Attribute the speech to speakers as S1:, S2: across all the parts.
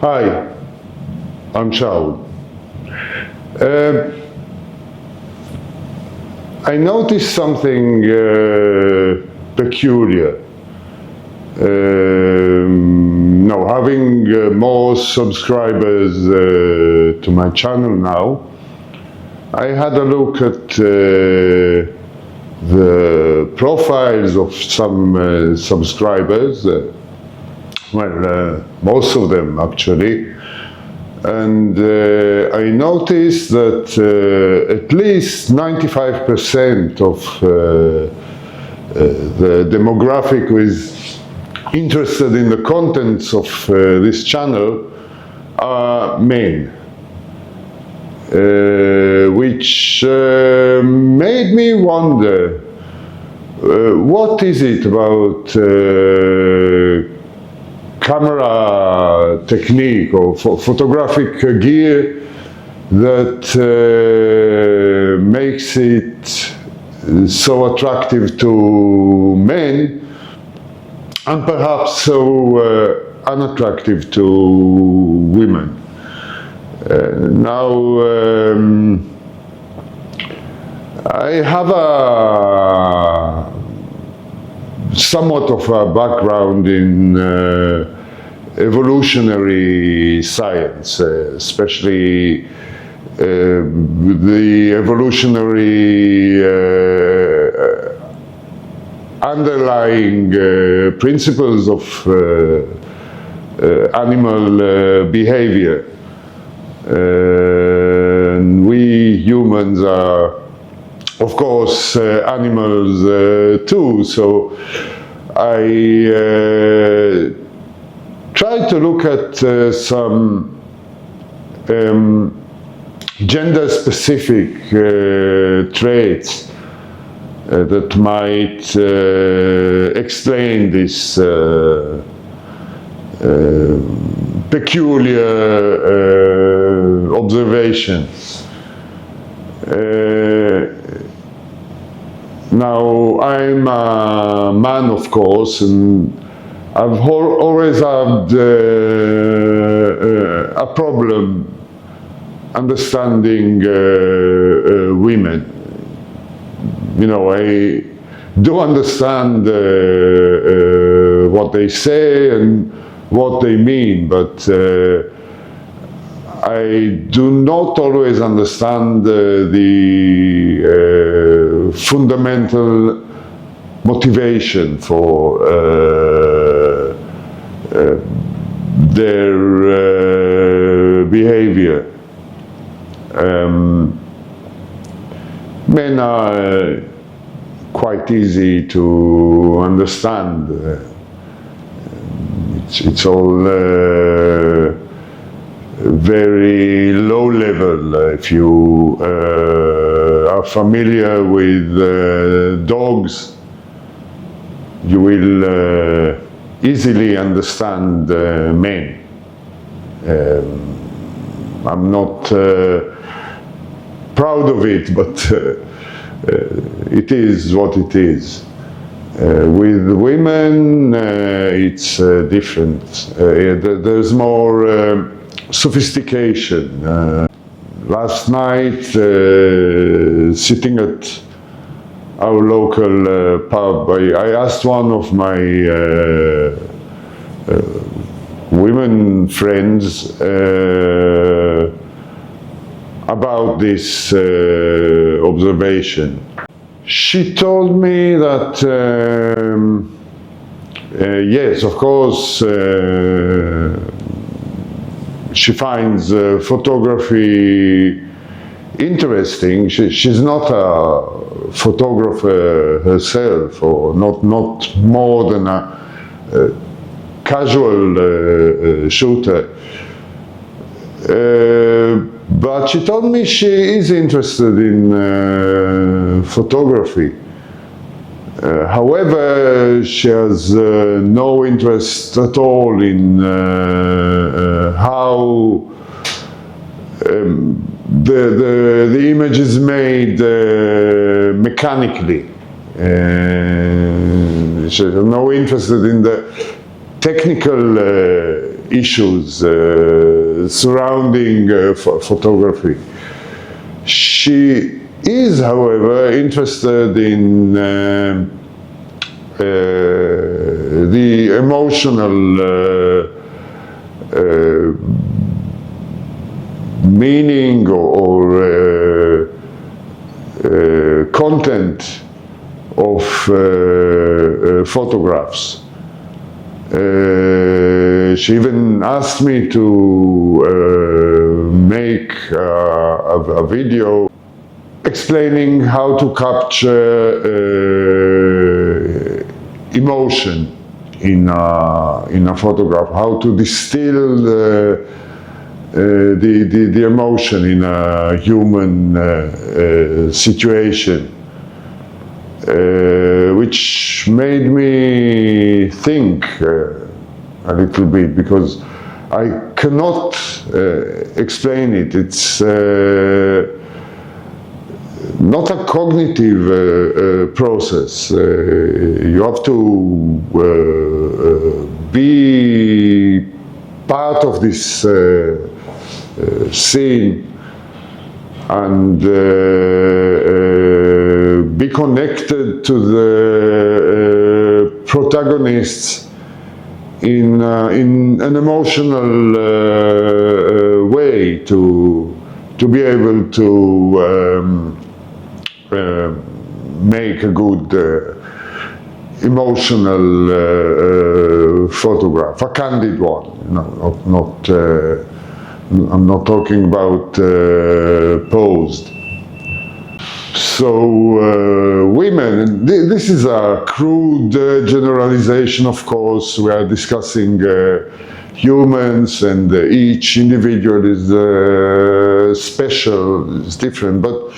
S1: Hi, I'm Shaul. I noticed something peculiar. Now, having more subscribers to my channel now, I had a look at the profiles of some subscribers, most of them actually, and I noticed that at least 95% of the demographic who is interested in the contents of this channel are men, which made me wonder, what is it about camera technique or photographic gear that makes it so attractive to men and perhaps so unattractive to women. Now, I have somewhat of a background in evolutionary science, especially the evolutionary underlying principles of animal behavior. And we humans are, of course, animals too, so I tried to look at some gender-specific traits that might explain this peculiar observations. Now, I'm a man, of course, and I've always had a problem understanding women. You know, I do understand what they say and what they mean, but I do not always understand the fundamental motivation for their behavior. Men are quite easy to understand. It's all very low level. If you are familiar with dogs, you will easily understand men. I'm not proud of it, but it is what it is. With women, it's different. There's more sophistication. Last night, sitting at our local pub, I asked one of my women friends about this observation. She told me that yes, of course, she finds photography interesting. She's not a photographer herself, or not more than a casual shooter. But she told me she is interested in photography. However, she has no interest at all in how the image is made mechanically. She has no interest in the technical issues surrounding photography. She is, however, interested in the emotional meaning or content of photographs. She even asked me to make a video explaining how to capture emotion in a photograph, how to distill the emotion in a human situation, which made me think a little bit, because I cannot explain it. It's not a cognitive process. You have to be part of this scene and be connected to the protagonists in an emotional way to be able to make a good emotional photograph, a candid one. I'm not talking about posed. So women, this is a crude generalization, of course. We are discussing humans, and each individual is special, is different, but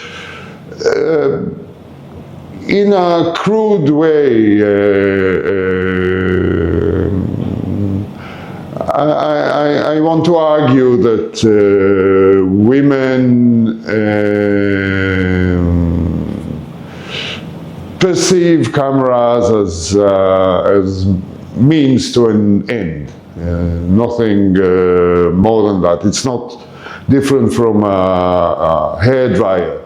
S1: in a crude way, I want to argue that women perceive cameras as means to an end, nothing more than that. It's not different from a hairdryer.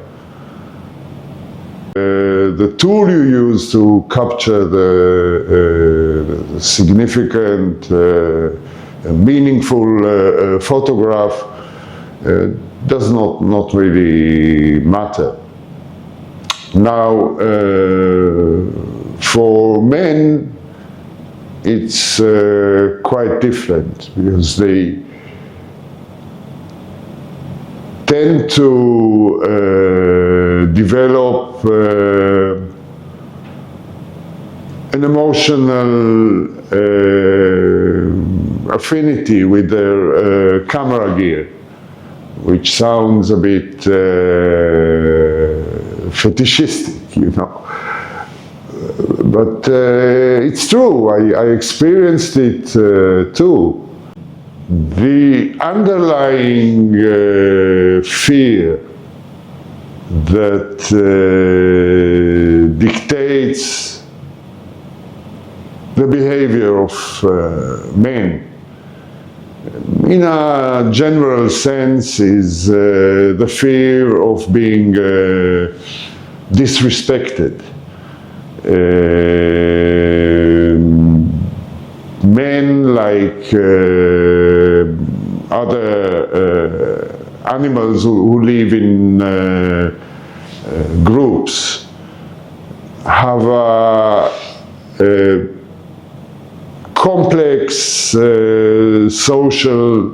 S1: The tool you use to capture the significant, meaningful photograph does not really matter. Now, for men, it's quite different, because they tend to develop an emotional affinity with their camera gear, which sounds a bit fetishistic, you know. But it's true, I experienced it too. The underlying fear that dictates the behavior of men, in a general sense, is the fear of being disrespected. Men, like other animals who live in groups, have a complex social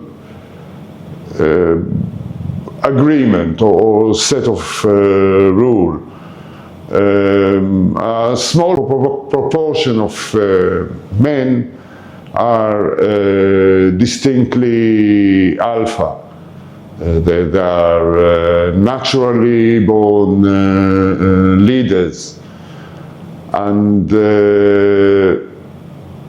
S1: agreement or set of rules. A small proportion of men are distinctly alpha. They are naturally born leaders, and the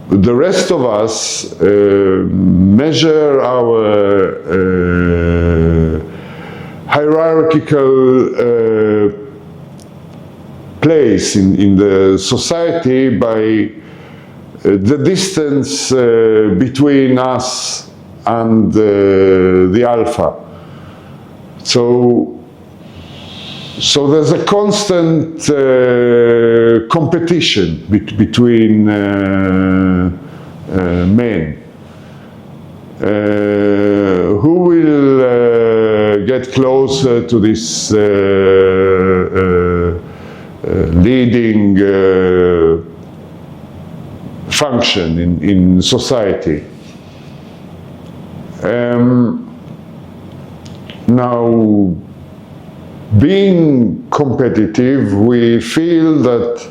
S1: rest of us measure our hierarchical place in the society by the distance between us and the alpha. So there's a constant competition between men. Who will get closer to this leading function in society? Now, being competitive, we feel that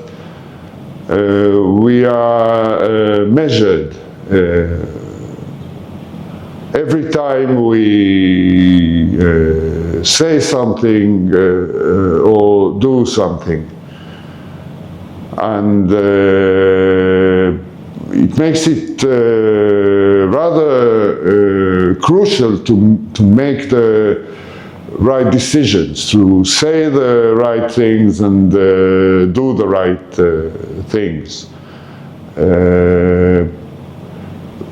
S1: we are measured. Every time we say something or do something, and it makes it rather crucial to make the right decisions, to say the right things and do the right things.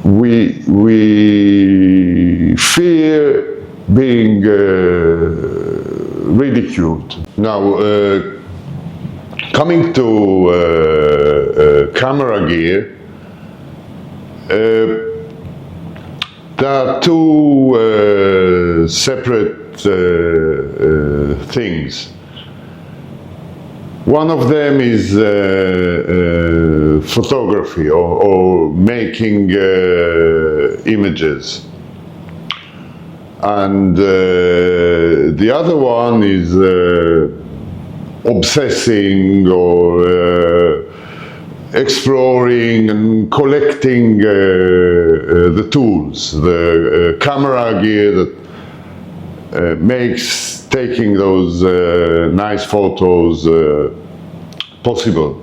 S1: We fear being ridiculed. Now, coming to camera gear, there are two separate things. One of them is photography or making images, and the other one is obsessing or exploring and collecting the tools, the camera gear that makes taking those nice photos possible.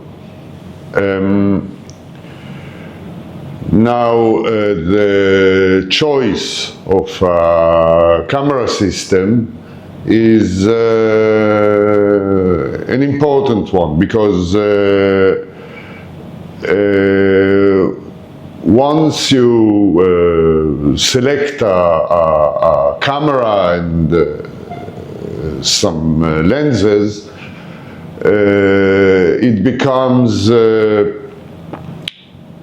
S1: Now, the choice of a camera system is an important one, because once you select a camera and some lenses, it becomes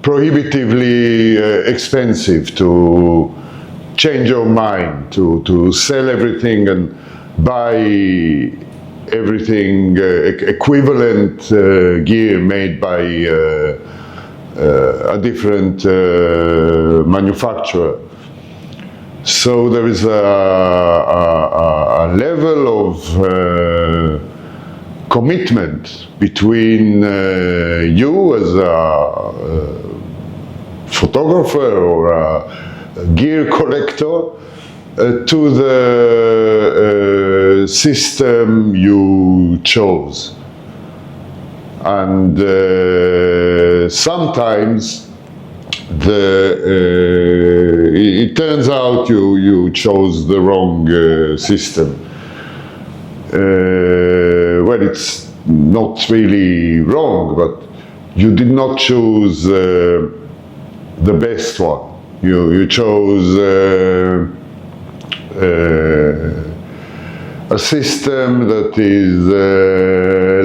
S1: prohibitively expensive to change your mind, to sell everything and buy everything equivalent gear made by a different manufacturer. So there is a level of commitment between you as a photographer or a gear collector to the system you chose. And sometimes it turns out you chose the wrong system. Well, it's not really wrong, but you did not choose the best one. You chose a system that is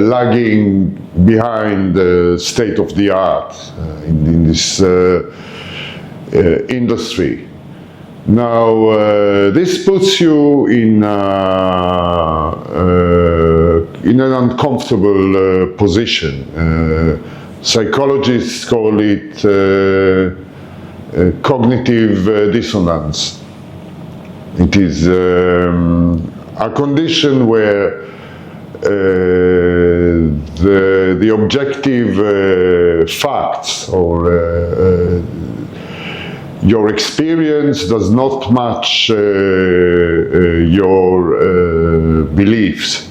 S1: lagging behind the state of the art in this industry. Now, this puts you in an uncomfortable position. Psychologists call it cognitive dissonance. It is a condition where the objective facts or your experience does not match your beliefs,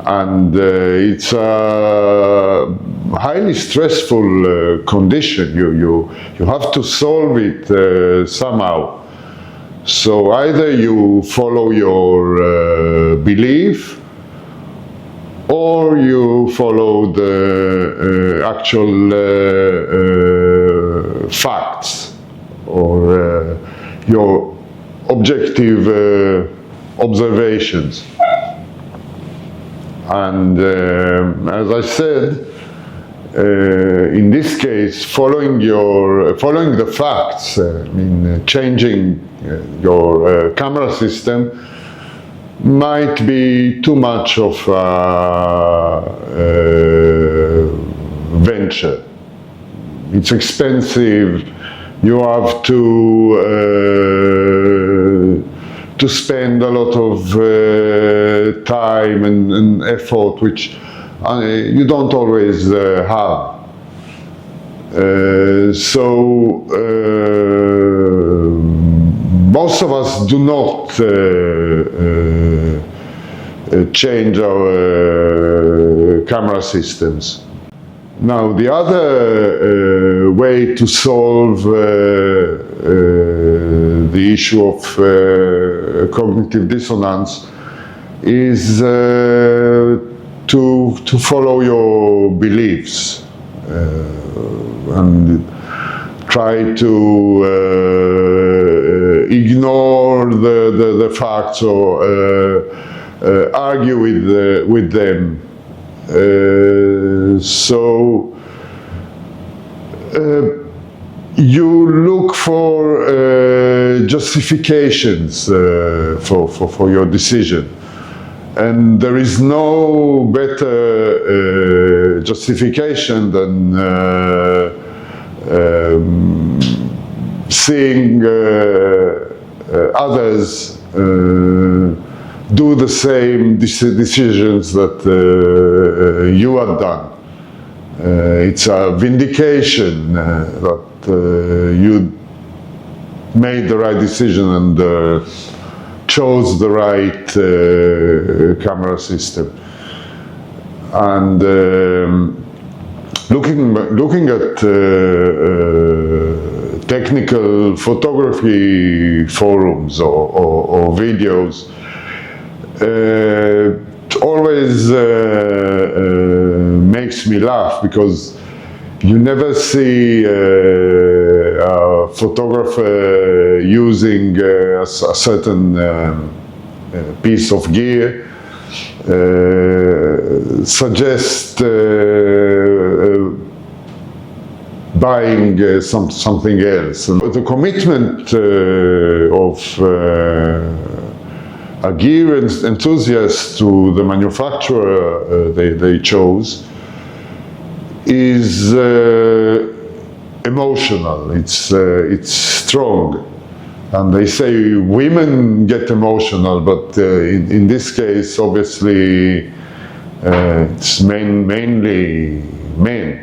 S1: and it's a highly stressful condition. You have to solve it somehow. So either you follow your belief, or you follow the actual facts, or your objective observations. And as I said, in this case, following the facts, changing your camera system might be too much of a venture. It's expensive. You have to spend a lot of time and effort, which you don't always have. So most of us do not change our camera systems. Now, the other way to solve the issue of cognitive dissonance is to follow your beliefs and try to ignore the facts or argue with them. So you look for justifications for your decision, and there is no better justification than seeing others do the same decisions that you have done. It's a vindication that you made the right decision and chose the right camera system. And looking at technical photography forums or videos, it always makes me laugh, because you never see a photographer using a certain piece of gear suggest buying something else. And the commitment of a gear enthusiast to the manufacturer they chose is emotional. It's strong, and they say women get emotional, but in this case, obviously, it's mainly men.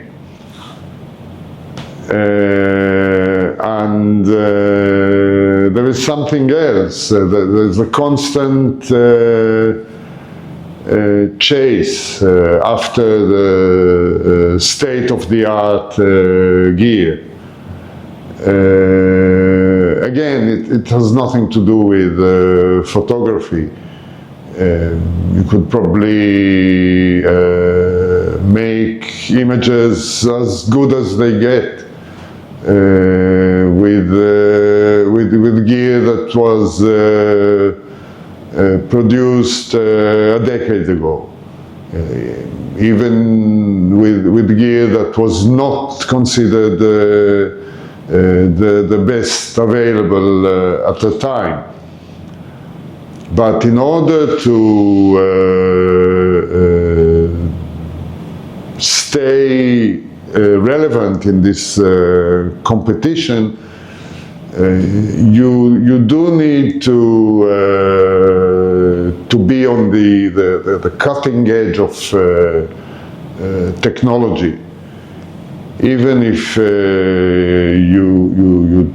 S1: And there is something else. There's a constant chase after the state-of-the-art gear. Again, it has nothing to do with photography. You could probably make images as good as they get with gear that was produced a decade ago, even with gear that was not considered the best available at the time. But in order to stay relevant in this competition, you do need to be on the cutting edge of technology, even if you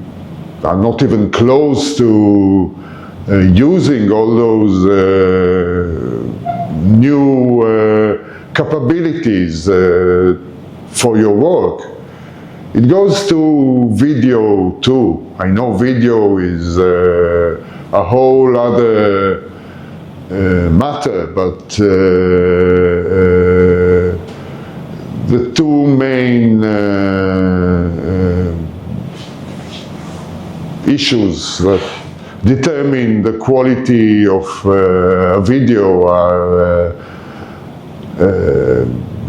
S1: are not even close to using all those new capabilities for your work. It goes to video too. I know video is a whole other matter, but the two main issues that determine the quality of a video are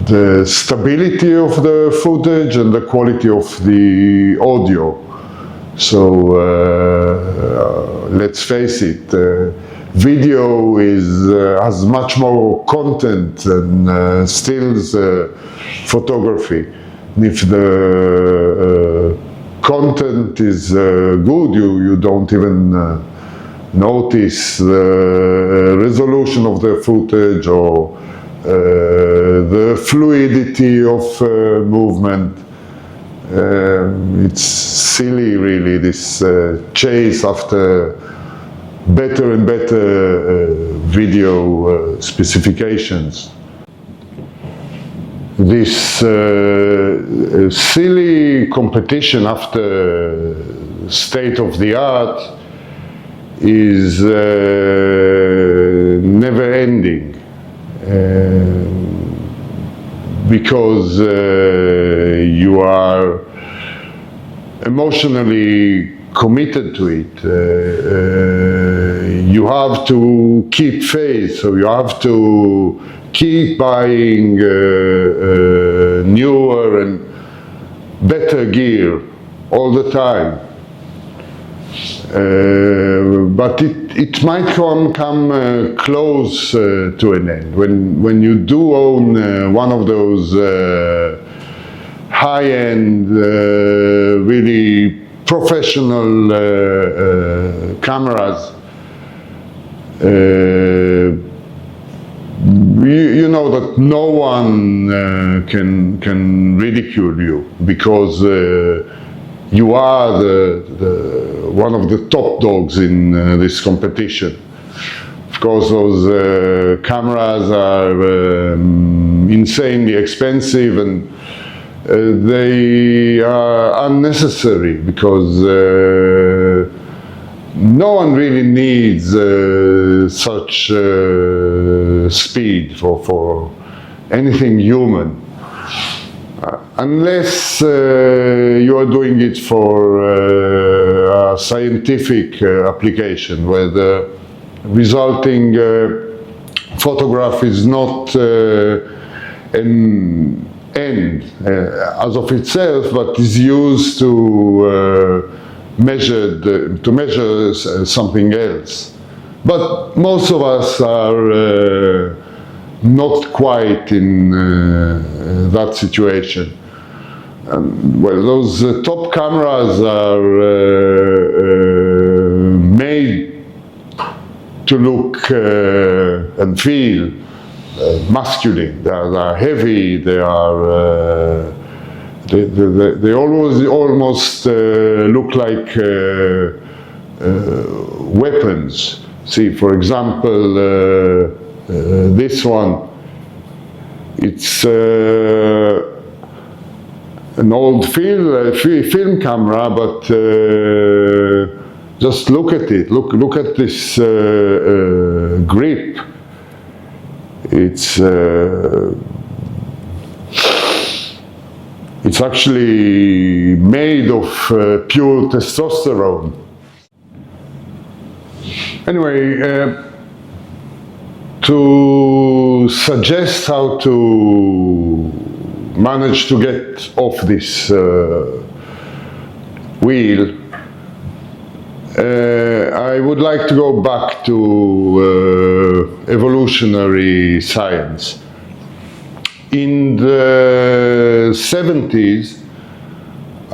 S1: the stability of the footage and the quality of the audio. So let's face it, video has much more content than stills photography. If the content is good, you don't even notice the resolution of the footage or the fluidity of movement. It's silly, really, this chase after better and better video specifications. This silly competition after state of the art is never ending. Because you are emotionally committed to it. You have to keep faith, so you have to keep buying newer and better gear all the time. But it might come close to an end. When you do own one of those high-end, really professional cameras, you know that no one can ridicule you, because you are one of the top dogs in this competition. Of course, those cameras are insanely expensive, and they are unnecessary, because no one really needs such speed for anything human. Unless you are doing it for a scientific application, where the resulting photograph is not an end as of itself, but is used to measure something else. But most of us are not quite in that situation. Well, those top cameras are made to look and feel masculine. They are heavy. They are. They almost look like weapons. See, for example, this one. It's an old film camera, but just look at it. Look at this grip. It's actually made of pure testosterone. Anyway, to suggest how to manage to get off this wheel, I would like to go back to evolutionary science. In the 70s,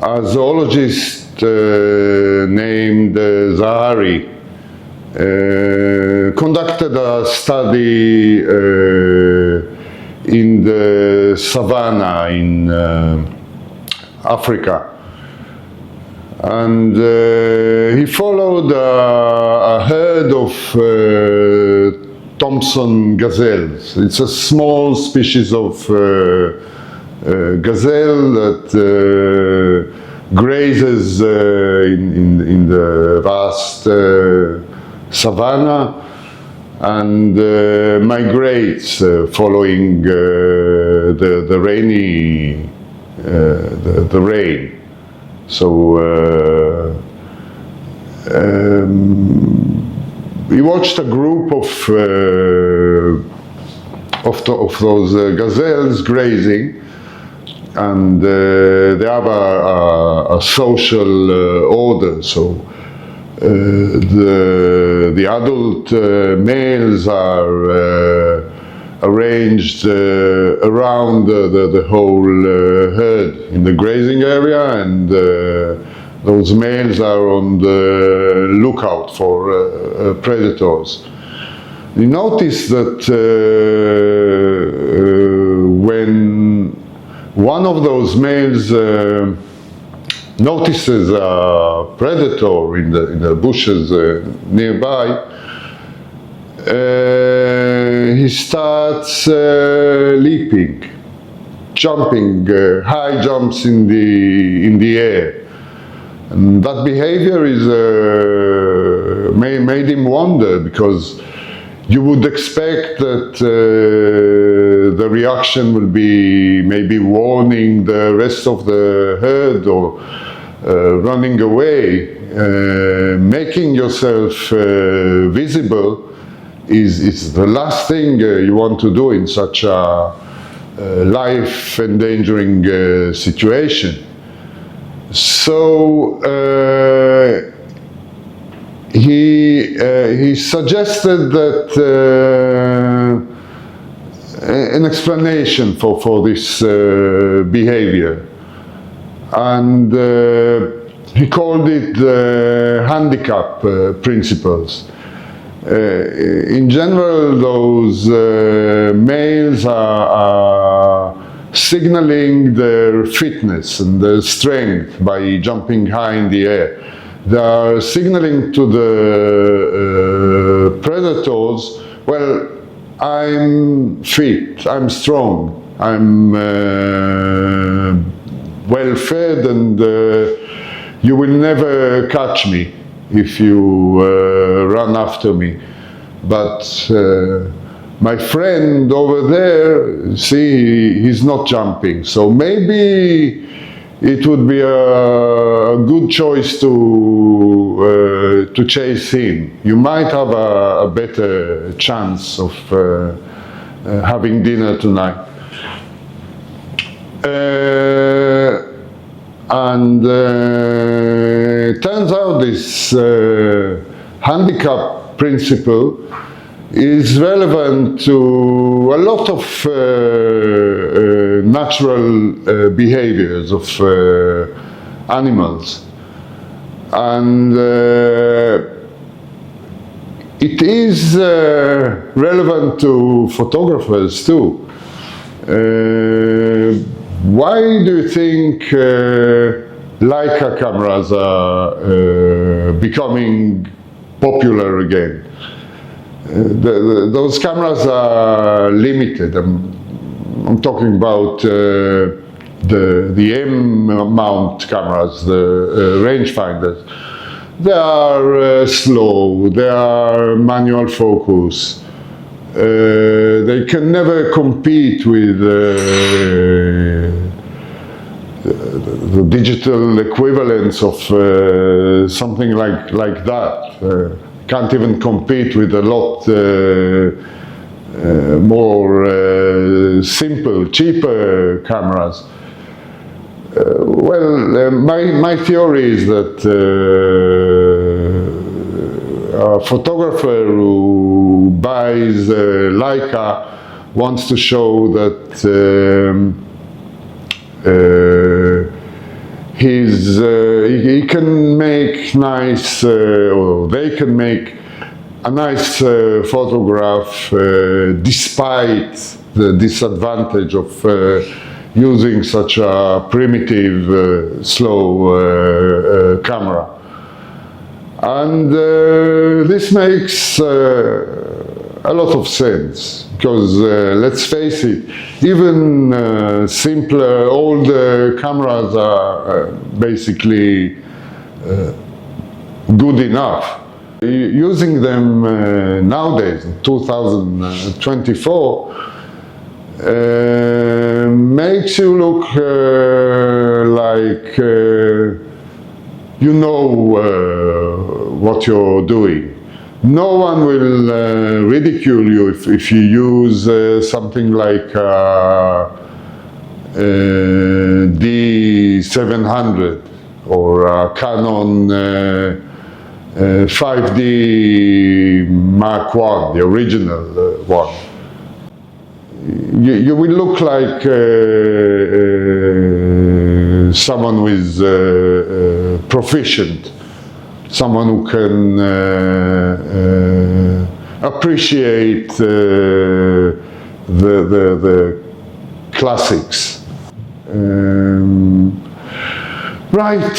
S1: a zoologist named Zahari conducted a study in the savannah in Africa, and he followed a herd of Thompson gazelles. It's a small species of gazelle that grazes in the vast savannah and migrates following the rain. So He watched a group of those gazelles grazing, and they have a social order. So the adult males are arranged around the whole herd in the grazing area, and those males are on the lookout for predators. You notice that when one of those males notices a predator in the bushes nearby, he starts leaping, jumping, high jumps in the air. And that behavior made him wonder, because you would expect that the reaction will be maybe warning the rest of the herd or running away. Making yourself visible is the last thing you want to do in such a life-endangering situation. So he suggested that an explanation for this behavior, and he called it the handicap principles. In general, those males are signaling their fitness and their strength by jumping high in the air. They are signaling to the predators, well, I'm fit, I'm strong, I'm well fed, and you will never catch me if you run after me. But my friend over there, see, he's not jumping, so maybe it would be a good choice to chase him. You might have a better chance of having dinner tonight. And it turns out this handicap principle is relevant to a lot of natural behaviors of animals, and it is relevant to photographers too. Why do you think Leica cameras are becoming popular again? Those cameras are limited. I'm talking about the M-mount cameras, the rangefinders. They are slow, they are manual focus. They can never compete with the digital equivalents of something like that. Can't even compete with a lot more simple, cheaper cameras. My theory is that a photographer who buys Leica wants to show that he can make nice, or they can make a nice photograph despite the disadvantage of using such a primitive, slow camera. And this makes a lot of sense, because let's face it, even simpler, older cameras are basically good enough. Using them nowadays, in 2024, makes you look like you know what you're doing. No one will ridicule you if you use something like D700 or Canon 5D Mark I, the original one. You will look like someone who is proficient, someone who can appreciate the classics. Right,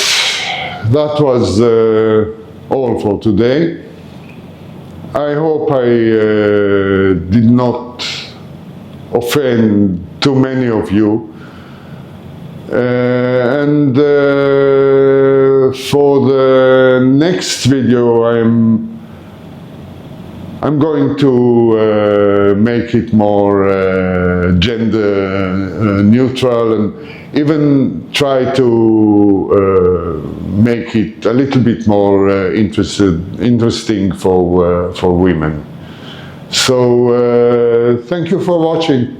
S1: that was all for today. I hope I did not offend too many of you. And for the next video, I'm going to make it more gender neutral, and even try to make it a little bit more interesting for women. So thank you for watching.